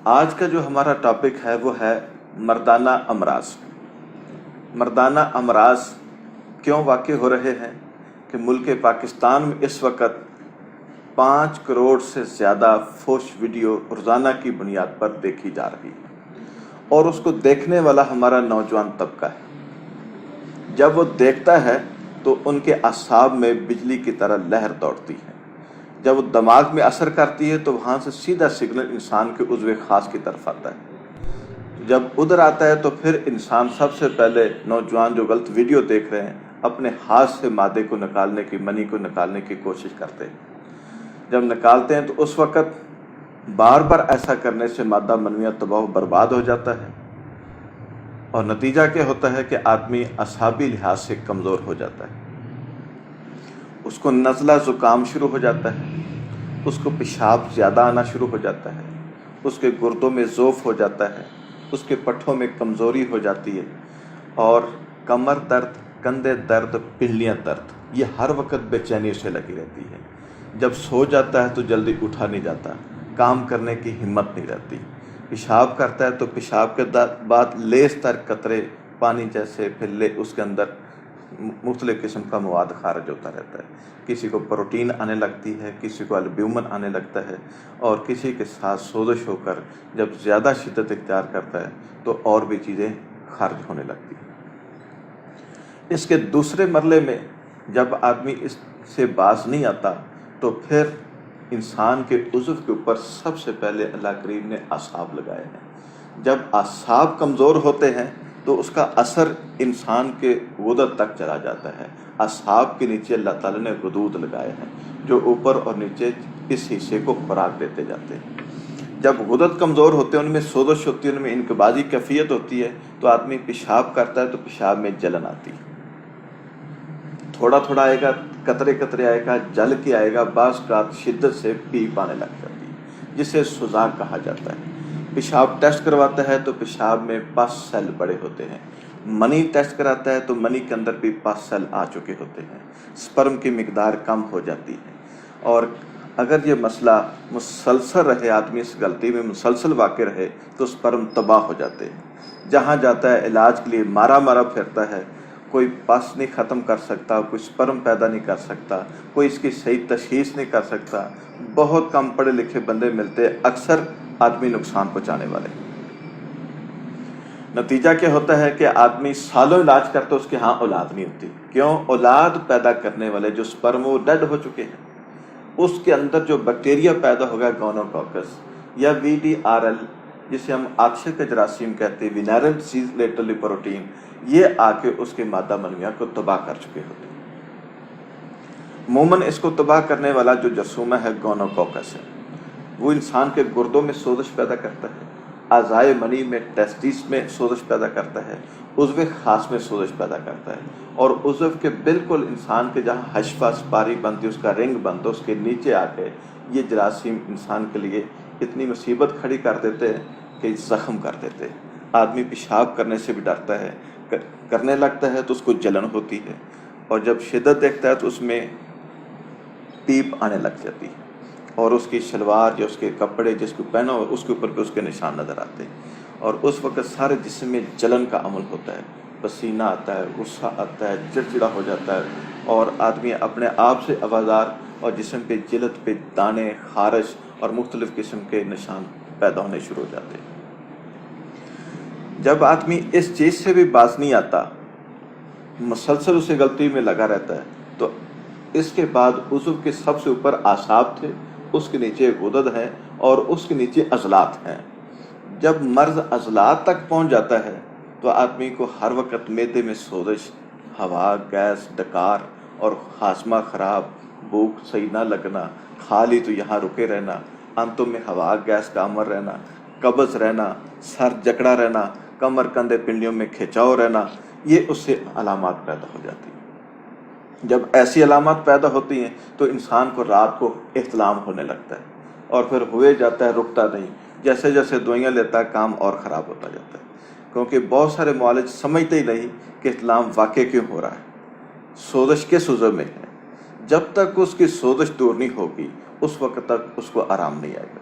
آج کا جو ہمارا ٹاپک ہے وہ ہے مردانہ امراض۔ مردانہ امراض کیوں واقع ہو رہے ہیں کہ ملک پاکستان میں اس وقت 5 کروڑ سے زیادہ فحش ویڈیو روزانہ کی بنیاد پر دیکھی جا رہی ہے، اور اس کو دیکھنے والا ہمارا نوجوان طبقہ ہے۔ جب وہ دیکھتا ہے تو ان کے اعصاب میں بجلی کی طرح لہر دوڑتی ہے۔ جب وہ دماغ میں اثر کرتی ہے تو وہاں سے سیدھا سگنل انسان کے عضو خاص کی طرف آتا ہے۔ جب ادھر آتا ہے تو پھر انسان سب سے پہلے نوجوان جو غلط ویڈیو دیکھ رہے ہیں اپنے ہاتھ سے مادے کو نکالنے کی، منی کو نکالنے کی کوشش کرتے ہیں۔ جب نکالتے ہیں تو اس وقت بار بار ایسا کرنے سے مادہ منویہ تباہ و برباد ہو جاتا ہے، اور نتیجہ کیا ہوتا ہے کہ آدمی اعصابی لحاظ سے کمزور ہو جاتا ہے۔ اس کو نزلہ زکام شروع ہو جاتا ہے، اس کو پیشاب زیادہ آنا شروع ہو جاتا ہے، اس کے گردوں میں ضعف ہو جاتا ہے، اس کے پٹھوں میں کمزوری ہو جاتی ہے، اور کمر درد، کندھے درد، پنڈلیاں درد، یہ ہر وقت بے چینی سے لگی رہتی ہے۔ جب سو جاتا ہے تو جلدی اٹھا نہیں جاتا، کام کرنے کی ہمت نہیں رہتی۔ پیشاب کرتا ہے تو پیشاب کے بعد لیس تر قطرے پانی جیسے پھر اس کے اندر مختلف قسم کا مواد خارج ہوتا رہتا ہے۔ کسی کو پروٹین آنے لگتی ہے، کسی کو البیومن آنے لگتا ہے، اور کسی کے ساتھ سوزش ہو کر جب زیادہ شدت اختیار کرتا ہے تو اور بھی چیزیں خارج ہونے لگتی ہیں۔ اس کے دوسرے مرحلے میں جب آدمی اس سے باز نہیں آتا تو پھر انسان کے عضو کے اوپر سب سے پہلے اللہ کریم نے اعصاب لگائے ہیں۔ جب اعصاب کمزور ہوتے ہیں تو اس کا اثر انسان کے غدد تک چلا جاتا ہے۔ اعصاب کے نیچے اللہ تعالیٰ نے غدود لگائے ہیں جو اوپر اور نیچے اس حصے کو خوراک دیتے جاتے ہیں۔ جب غدد کمزور ہوتے ہیں، ان میں سوزش ہوتی ہے، ان میں انقباضی کیفیت ہوتی ہے، تو آدمی پیشاب کرتا ہے تو پیشاب میں جلن آتی ہے، تھوڑا تھوڑا آئے گا، قطرے قطرے آئے گا، جل کے آئے گا، بعض اوقات شدت سے پیپ آنے لگ جاتی ہے جسے سوزاک کہا جاتا ہے۔ پیشاب ٹیسٹ کرواتا ہے تو پیشاب میں پس سیل بڑے ہوتے ہیں۔ منی ٹیسٹ کراتا ہے تو منی کے اندر بھی پس سیل آ چکے ہوتے ہیں، سپرم کی مقدار کم ہو جاتی ہے۔ اور اگر یہ مسئلہ مسلسل رہے، آدمی اس غلطی میں مسلسل واقع رہے تو سپرم تباہ ہو جاتے ہیں۔ جہاں جاتا ہے علاج کے لیے مارا مارا پھرتا ہے، کوئی پس نہیں ختم کر سکتا، کوئی سپرم پیدا نہیں کر سکتا، کوئی اس کی صحیح تشخیص نہیں کر سکتا۔ بہت کم پڑھے لکھے بندے ملتے، اکثر آدمی نقصان پہنچانے والے۔ نتیجہ کیا ہوتا ہے کہ آدمی سالوں علاج کرتا، اس کے ہاں اولاد نہیں ہوتی۔ کیوں؟ اولاد پیدا کرنے والے جو سپرم وہ ڈیڈ ہو چکے ہیں۔ اس کے اندر جو بیکٹیریا پیدا ہوگا گونوکوکس یا VDRL، جسے ہم آکشے کا جراثیم کہتے ہیں، وینرل ڈیزیز لیٹرلی پروٹین، یہ آ کے اس کے مادہ منویہ کو تباہ کر چکے ہوتے ہیں۔ عموماً اس کو تباہ کرنے والا جو جرثومہ ہے گونوکوکس ہے، وہ انسان کے گردوں میں سوزش پیدا کرتا ہے، اعضائے منی میں، ٹیسٹس میں سوزش پیدا کرتا ہے، عضو خاص میں سوزش پیدا کرتا ہے، اور عضو کے بالکل انسان کے جہاں حشفہ سپاری بنتی، اس کا رنگ بنتا، اس کے نیچے آ کے یہ جراثیم انسان کے لیے اتنی مصیبت کھڑی کر دیتے ہیں کہ زخم کر دیتے ہیں۔ آدمی پیشاب کرنے سے بھی ڈرتا ہے، کرنے لگتا ہے تو اس کو جلن ہوتی ہے، اور جب شدت دیکھتا ہے تو اس میں پیپ آنے لگ جاتی ہے، اور اس کی شلوار یا اس کے کپڑے جس کو پہنا ہو اس کے اوپر بھی اس کے نشان نظر آتے ہیں، اور اس وقت سارے جسم میں جلن کا عمل ہوتا ہے، پسینہ آتا ہے، غصہ آتا ہے، چڑچڑا ہو جاتا ہے، اور آدمی اپنے آپ سے آوازار، اور جسم پہ جلد پہ دانے، خارش اور مختلف قسم کے نشان پیدا ہونے شروع ہو جاتے ہیں۔ جب آدمی اس چیز سے بھی باز نہیں آتا، مسلسل اسے غلطی میں لگا رہتا ہے، تو اس کے بعد عضو کے سب سے اوپر اعصاب تھے، اس کے نیچے غدد ہے، اور اس کے نیچے عضلات ہیں۔ جب مرض عضلات تک پہنچ جاتا ہے تو آدمی کو ہر وقت معدے میں سوزش، ہوا، گیس، ڈکار اور ہاضمہ خراب، بھوک صحیح نہ لگنا، کھا لی تو یہاں رکے رہنا، آنتوں میں ہوا گیس کا عمل رہنا، قبض رہنا، سر جکڑا رہنا، کمر کندھے پنڈلیوں میں کھینچاؤ رہنا، یہ اس سے علامات پیدا ہو جاتی ہیں۔ جب ایسی علامات پیدا ہوتی ہیں تو انسان کو رات کو احتلام ہونے لگتا ہے، اور پھر ہوئے جاتا ہے، رکتا نہیں۔ جیسے جیسے دوائیاں لیتا ہے کام اور خراب ہوتا جاتا ہے، کیونکہ بہت سارے معالج سمجھتے ہی نہیں کہ احتلام واقع کیوں ہو رہا ہے، سوزش کس عضو میں ہے۔ جب تک اس کی سوزش دور نہیں ہوگی اس وقت تک اس کو آرام نہیں آئے گا۔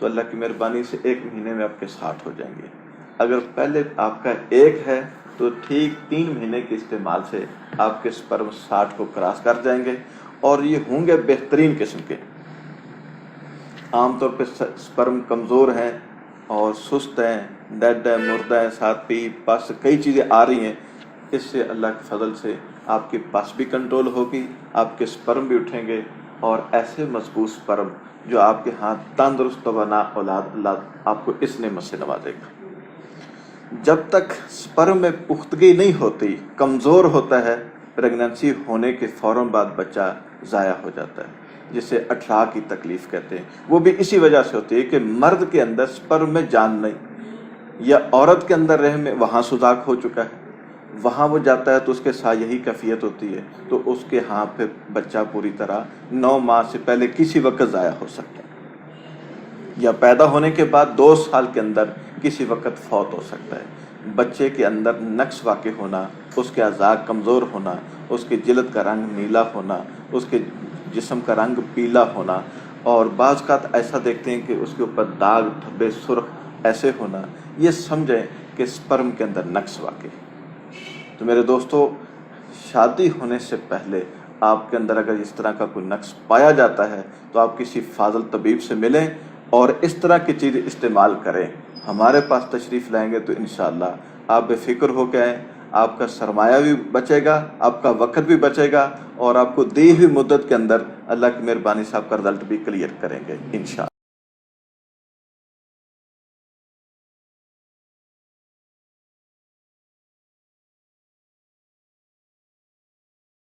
تو اللہ کی مہربانی سے 1 مہینے میں آپ کے 60 ہو جائیں گے۔ اگر پہلے آپ کا 1 ہے تو ٹھیک 3 مہینے کے استعمال سے آپ کے سپرم 60 کو کراس کر جائیں گے، اور یہ ہوں گے بہترین قسم کے۔ عام طور پہ سپرم کمزور ہیں اور سست ہیں، ڈیڈ ہیں، مردہ ہیں، ساتھ پی پس کئی چیزیں آ رہی ہیں، اس سے اللہ کے فضل سے آپ کی پس بھی کنٹرول ہوگی، آپ کے سپرم بھی اٹھیں گے، اور ایسے مضبوط سپرم جو آپ کے ہاں تندرست و بنا اولاد اللہ آپ کو اس نعمت سے نوازے گا۔ جب تک سپرم میں پختگی نہیں ہوتی، کمزور ہوتا ہے، پریگننسی ہونے کے فوراً بعد بچہ ضائع ہو جاتا ہے، جسے اٹھراء کی تکلیف کہتے ہیں۔ وہ بھی اسی وجہ سے ہوتی ہے کہ مرد کے اندر سپرم میں جان نہیں، یا عورت کے اندر رحم میں وہاں سوزاک ہو چکا ہے، وہاں وہ جاتا ہے تو اس کے ساتھ یہی کیفیت ہوتی ہے، تو اس کے ہاں پھر بچہ پوری طرح 9 ماہ سے پہلے کسی وقت ضائع ہو سکتا ہے، یا پیدا ہونے کے بعد 2 سال کے اندر کسی وقت فوت ہو سکتا ہے۔ بچے کے اندر نقص واقع ہونا، اس کے اعضاء کمزور ہونا، اس کی جلد کا رنگ نیلا ہونا، اس کے جسم کا رنگ پیلا ہونا، اور بعض اوقات ایسا دیکھتے ہیں کہ اس کے اوپر داغ دھبے سرخ ایسے ہونا، یہ سمجھیں کہ سپرم کے اندر نقص واقع ہے۔ تو میرے دوستو، شادی ہونے سے پہلے آپ کے اندر اگر اس طرح کا کوئی نقص پایا جاتا ہے تو آپ کسی فاضل طبیب سے ملیں اور اس طرح کی چیزیں استعمال کریں۔ ہمارے پاس تشریف لائیں گے تو انشاءاللہ آپ بے فکر ہو کے آئیں، آپ کا سرمایہ بھی بچے گا، آپ کا وقت بھی بچے گا، اور آپ کو دی ہوئی مدت کے اندر اللہ کی مہربانی سے آپ کا رزلٹ بھی کلیئر کریں گے انشاءاللہ۔